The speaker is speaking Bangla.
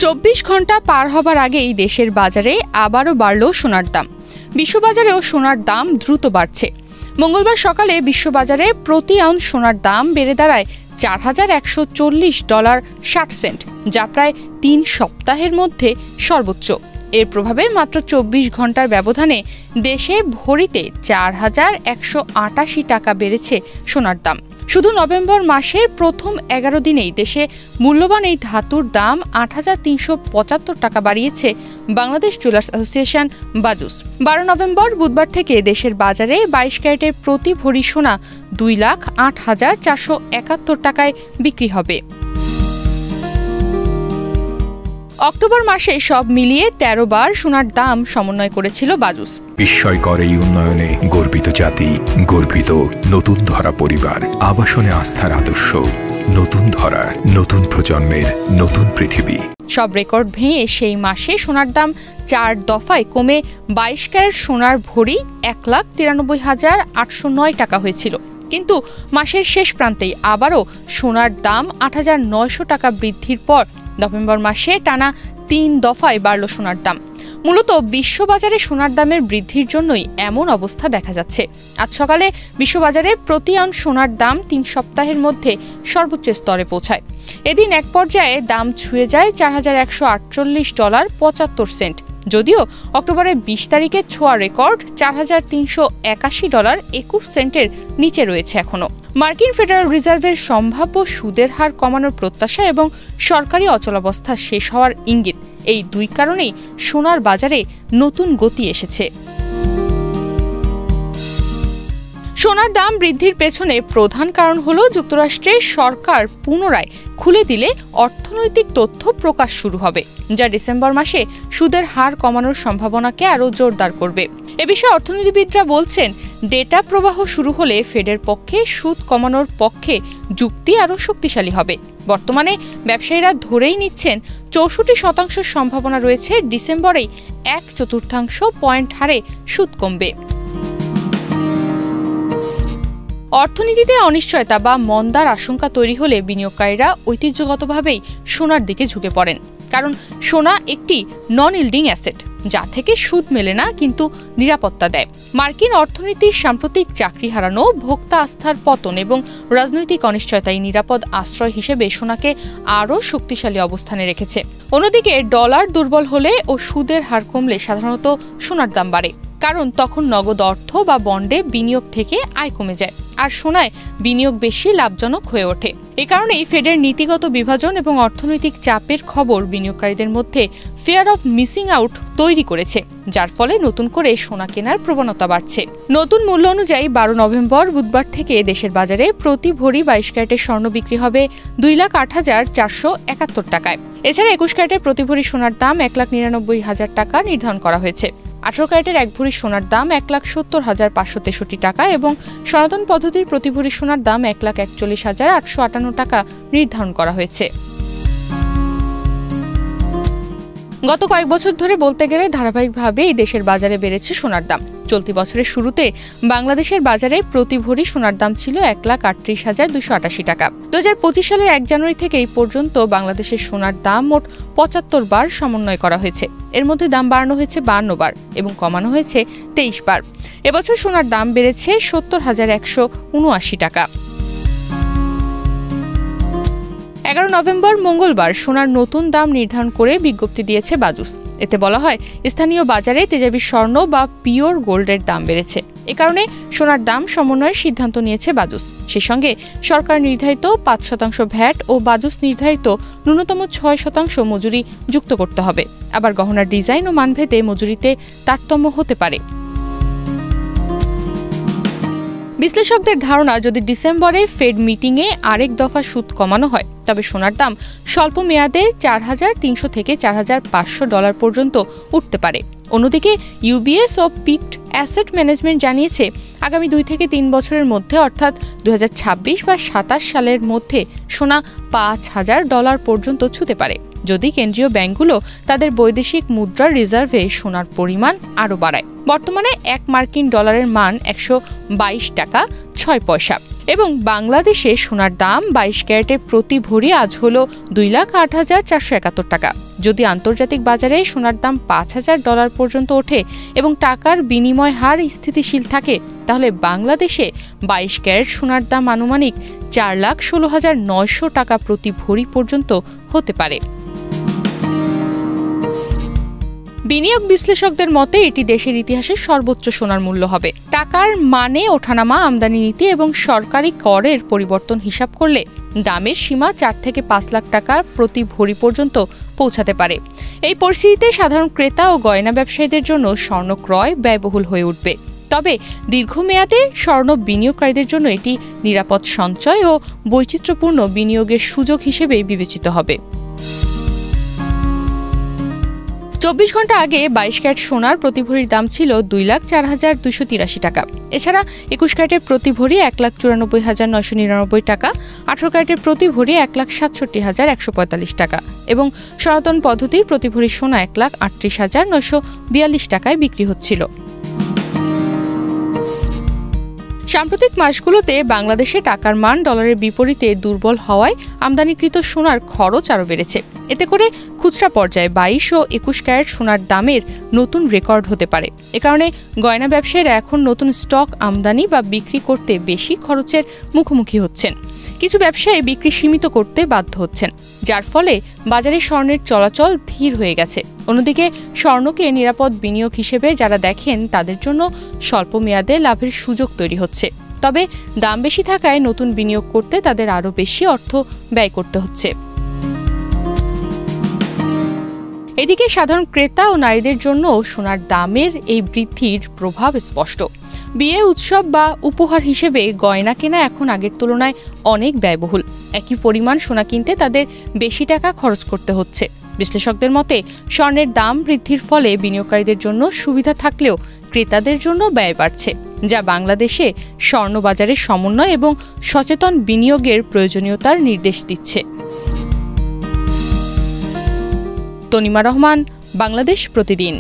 24 ঘন্টা পার হবার আগেই দেশের বাজারে আবারও বাড়ল সোনার দাম। বিশ্ববাজারেও সোনার দাম দ্রুত বাড়ছে। মঙ্গলবার সকালে বিশ্ববাজারে প্রতি আউন্স সোনার দাম বেড়ে দাঁড়ায় $4,140.60, যা প্রায় 3 সপ্তাহের মধ্যে সর্বোচ্চ। এর প্রভাবে মাত্র 24 ঘন্টার ব্যবধানে দেশে ভরিতে 4,188 টাকা বেড়েছে সোনার দাম। শুধু নভেম্বর মাসের প্রথম 11 দিনেই দেশে মূল্যবান এই ধাতুর দাম 8,375 টাকা বাড়িয়েছে Bangladesh jewellers association BAJUS. 12 November বুধবার থেকে দেশের বাজারে 22 ক্যারেটের প্রতি ভরি সোনা 2,08,471 টাকায় বিক্রি হবে। অক্টোবর মাসে সব মিলিয়ে 13 বার সোনার দাম সমন্বয় করেছিল বাজুস। বিস্ময়কর এই উন্নয়নে গর্বিত জাতি, গর্বিত নতুন ধরা পরিবার, আবাসনে আস্থার আদর্শ, নতুন ধরা, নতুন প্রজন্মের নতুন পৃথিবী। সব রেকর্ড ভেঙে সেই মাসে সোনার দাম 4 দফায় কমে 22 ক্যারেট সোনার ভরি 1,93,809 টাকা হয়েছিল। কিন্তু মাসের শেষ প্রান্তেই আবারও সোনার দাম 8,900 টাকা বৃদ্ধির পর নভেম্বর মাসে টানা 3 দফায় বাড়ল সোনার দাম। মূলত বিশ্ববাজারে সোনার দামের বৃদ্ধির জন্যই এমন অবস্থা দেখা যাচ্ছে। আজ সকালে বিশ্ববাজারে প্রতি আউন্স সোনার দাম 3 সপ্তাহের মধ্যে সর্বোচ্চ স্তরে পৌঁছায়। এদিন এক পর্যায়ে দাম ছুঁয়ে যায় $4,148.75। যদিও অক্টোবরের 20 তারিখে ছোঁয়া রেকর্ড $4,381.21 নিচে রয়েছে এখনো। মার্কিন ফেডারেল রিজার্ভের সম্ভাব্য সুদের হার কমানোর প্রত্যাশা এবং সরকারি অচলাবস্থা শেষ হওয়ার ইঙ্গিত, এই দুই কারণেই সোনার বাজারে নতুন গতি এসেছে। সোনার দাম বৃদ্ধির পেছনে প্রধান কারণ হল যুক্তরাষ্ট্রের সরকার পুনরায় খুলে দিলে অর্থনৈতিক তথ্য প্রকাশ শুরু হবে, যা ডিসেম্বর মাসে সুদের হার কমানোর সম্ভাবনাকে আরও জোরদার করবে। এ বিষয়ে অর্থনীতিবিদরা বলছেন, ডেটা প্রবাহ শুরু হলে ফেডের পক্ষে সুদ কমানোর পক্ষে যুক্তি আরও শক্তিশালী হবে। বর্তমানে ব্যবসায়ীরা ধরেই নিচ্ছেন 64% সম্ভাবনা রয়েছে ডিসেম্বরেই 1/4 পয়েন্ট হারে সুদ কমবে। অর্থনীতিতে অনিশ্চয়তা বা মন্দার আশঙ্কা তৈরি হলে বিনিয়োগকারীরা ঐতিহ্যগতভাবেই সোনার দিকে ঝুঁকে পড়েন, কারণ সোনা একটি নন ইল্ডিং অ্যাসেট, যা থেকে সুদ মেলে না কিন্তু নিরাপত্তা দেয়। মার্কিন অর্থনীতির সাম্প্রতিক চাকরি হারানো, ভোক্তা আস্থার পতন এবং রাজনৈতিক অনিশ্চয়তা এই নিরাপদ আশ্রয় হিসেবে সোনাকে আরও শক্তিশালী অবস্থানে রেখেছে। অন্যদিকে ডলার দুর্বল হলে ও সুদের হার কমলে সাধারণত সোনার দাম বাড়ে, কারণ তখন নগদ অর্থ বা বন্ডে বিনিয়োগ থেকে আয় কমে যায় আর সোনায় বিনিয়োগ বেশি লাভজনক হয়ে ওঠে। এ কারণেই ফেডের নীতিগত বিভাজন এবং অর্থনৈতিক চাপের খবর বিনিয়োগকারীদের মধ্যে ফিয়ার অফ মিসিং আউট তৈরি করেছে, যার ফলে নতুন করে সোনা কেনার প্রবণতা বাড়ছে। নতুন মূল্য অনুযায়ী 12 নভেম্বর বুধবার থেকে দেশের বাজারে প্রতি ভরি 22 ক্যারেটের স্বর্ণ বিক্রি হবে 2,08,471 টাকায়। এছাড়া 21 ক্যারেটের প্রতি ভরি সোনার দাম 1,99,000 টাকা নির্ধারণ করা হয়েছে। 18 ক্যারেটের এক ভরি সোনার দাম 1,70,563 টাকা এবং সনাতন পদ্ধতির প্রতি ভরি সোনার দাম 1,41,858 টাকা নির্ধারণ করা হয়েছে। গত কয়েক বছর ধরে বলতে গেলে ধারাবাহিকভাবে এই দেশের বাজারে বেড়েছে সোনার দাম। চলতি বছরের শুরুতে বাংলাদেশের বাজারে প্রতি ভরি সোনার দাম ছিল 1,38,288 টাকা। 2025 সালের 1 জানুয়ারি থেকে এই পর্যন্ত বাংলাদেশের সোনার দাম মোট 75 বার সমন্বয় করা হয়েছে। এর মধ্যে দাম বাড়ানো হয়েছে 52 বার এবং কমানো হয়েছে 23 বার। এবছর সোনার দাম বেড়েছে 70,179 টাকা। 11 নভেম্বর মঙ্গলবার সোনার নতুন দাম নির্ধারণ করে বিজ্ঞপ্তি দিয়েছে বাজুস। এতে বলা হয়, স্থানীয় বাজারে তেজাবি স্বর্ণ বা পিওর গোল্ডের দাম বেড়েছে। এ কারণে সোনার দাম সমন্বয়ের সিদ্ধান্ত নিয়েছে বাজুস। সেই সঙ্গে সরকার নির্ধারিত 5% ভ্যাট ও বাজুস নির্ধারিত ন্যূনতম 6% মজুরি যুক্ত করতে হবে। আবার গহনার ডিজাইন ও মানভেদে মজুরিতে তারতম্য হতে পারে। বিশ্লেষকদের ধারণা, যদি ডিসেম্বরে ফেড মিটিংয়ে আরেক দফা সুদ কমানো হয় তবে সোনার দাম স্বল্প মেয়াদে $4,300 থেকে $4,500 পর্যন্ত উঠতে পারে। অন্যদিকে ইউবিএস ও পিকড অ্যাসেট ম্যানেজমেন্ট জানিয়েছে, আগামী 2 থেকে 3 বছরের মধ্যে অর্থাৎ 2026 বা 27 সালের মধ্যে সোনা $5,000 পর্যন্ত ছুঁতে পারে, যদি কেন্দ্রীয় ব্যাংকগুলো তাদের বৈদেশিক মুদ্রার রিজার্ভে সোনার পরিমাণ আরও বাড়ায়। বর্তমানে 1 মার্কিন ডলারের মান 122 টাকা 6 পয়সা। এবং বাংলাদেশে সোনার দাম 22 ক্যারেটের প্রতি ভরি আজ হলো 2,08,471 টাকা। যদি আন্তর্জাতিক বাজারে সোনার দাম $5,000 পর্যন্ত ওঠে এবং টাকার বিনিময় হার স্থিতিশীল থাকে, তাহলে বাংলাদেশে 22 ক্যারেট সোনার দাম আনুমানিক 4,16,900 টাকা প্রতি ভরি পর্যন্ত হতে পারে। বিনিয়োগ বিশ্লেষকদের মতে এটি দেশের ইতিহাসে সর্বোচ্চ সোনার মূল্য হবে। টাকার মানে ওঠানামা, আমদানি নীতি এবং সরকারি করের পরিবর্তন হিসাব করলে দামের সীমা 4 থেকে 5 লাখ টাকা প্রতি ভরি পর্যন্ত পৌঁছাতে পারে। এই পরিস্থিতিতে সাধারণ ক্রেতা ও গয়না ব্যবসায়ীদের জন্য স্বর্ণ ক্রয় ব্যয়বহুল হয়ে উঠবে। তবে দীর্ঘমেয়াদে স্বর্ণ বিনিয়োগকারীদের জন্য এটি নিরাপদ সঞ্চয় ও বৈচিত্র্যপূর্ণ বিনিয়োগের সুযোগ হিসেবে বিবেচিত হবে। 24 ঘন্টা আগে 22 ক্যারেট সোনার প্রতি ভরির দাম ছিল 2,04,283 টাকা। এছাড়া 21 ক্যারেটের প্রতি ভরি 1,94,999 টাকা, 18 ক্যারেটের প্রতি ভরি 1,67,145 টাকা এবং সনাতন পদ্ধতির প্রতি ভরি সোনা 1,38,942 টাকায় বিক্রি হচ্ছিল। সাম্প্রতিক মাসগুলোতে বাংলাদেশে টাকার মান ডলারের বিপরীতে দুর্বল হওয়ায় আমদানিকৃত সোনার খরচ আরও বেড়েছে। এতে করে খুচরা পর্যায়ে 22 ও 21 ক্যারেট সোনার দামের নতুন রেকর্ড হতে পারে। এ কারণে গয়না ব্যবসায়ীরা এখন নতুন স্টক আমদানি বা বিক্রি করতে বেশি খরচের মুখোমুখি হচ্ছেন। কিছু ব্যবসায়ী বিক্রি সীমিত করতে বাধ্য হচ্ছেন, যার ফলে বাজারে স্বর্ণের চলাচল ধীর হয়ে গেছে। অন্যদিকে স্বর্ণকে নিরাপদ বিনিয়োগ হিসেবে যারা দেখেন, তাদের জন্য স্বল্প মেয়াদে লাভের সুযোগ তৈরি হচ্ছে। তবে দাম বেশি থাকায় নতুন বিনিয়োগ করতে তাদের আরও বেশি অর্থ ব্যয় করতে হচ্ছে। এদিকে সাধারণ ক্রেতা ও নারীদের জন্য সোনার দামের এই বৃদ্ধির প্রভাব স্পষ্ট। বিয়ে, উৎসব বা উপহার হিসেবে গয়না কেনা এখন আগের তুলনায় অনেক ব্যয়বহুল। একই পরিমাণ সোনা কিনতে তাদের বেশি টাকা খরচ করতে হচ্ছে। বিশ্লেষকদের মতে স্বর্ণের দাম বৃদ্ধির ফলে বিনিয়োগকারীদের জন্য সুবিধা থাকলেও ক্রেতাদের জন্য ব্যয় বাড়ছে, যা বাংলাদেশে স্বর্ণ বাজারের সমন্বয় এবং সচেতন বিনিয়োগের প্রয়োজনীয়তার নির্দেশ দিচ্ছে। তনিমা রহমান, বাংলাদেশ প্রতিদিন।